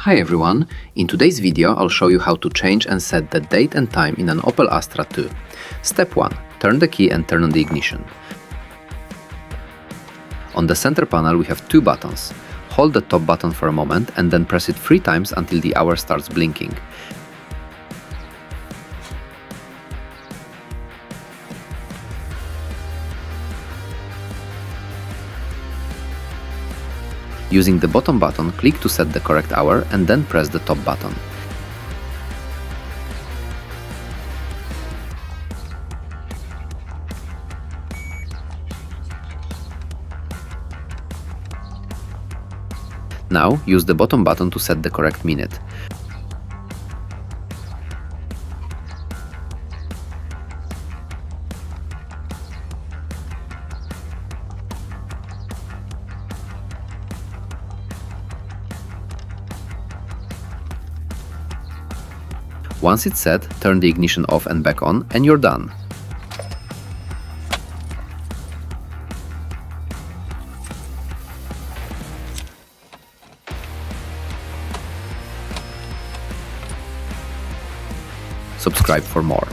Hi everyone, in today's video I'll show you how to change and set the date and time in an Opel Astra 2. Step 1. Turn the key and turn on the ignition. On the center panel we have two buttons. Hold the top button for a moment and then press it 3 times until the hour starts blinking. Using the bottom button, click to set the correct hour and then press the top button. Now, use the bottom button to set the correct minute. Once it's set, turn the ignition off and back on, and you're done. Subscribe for more.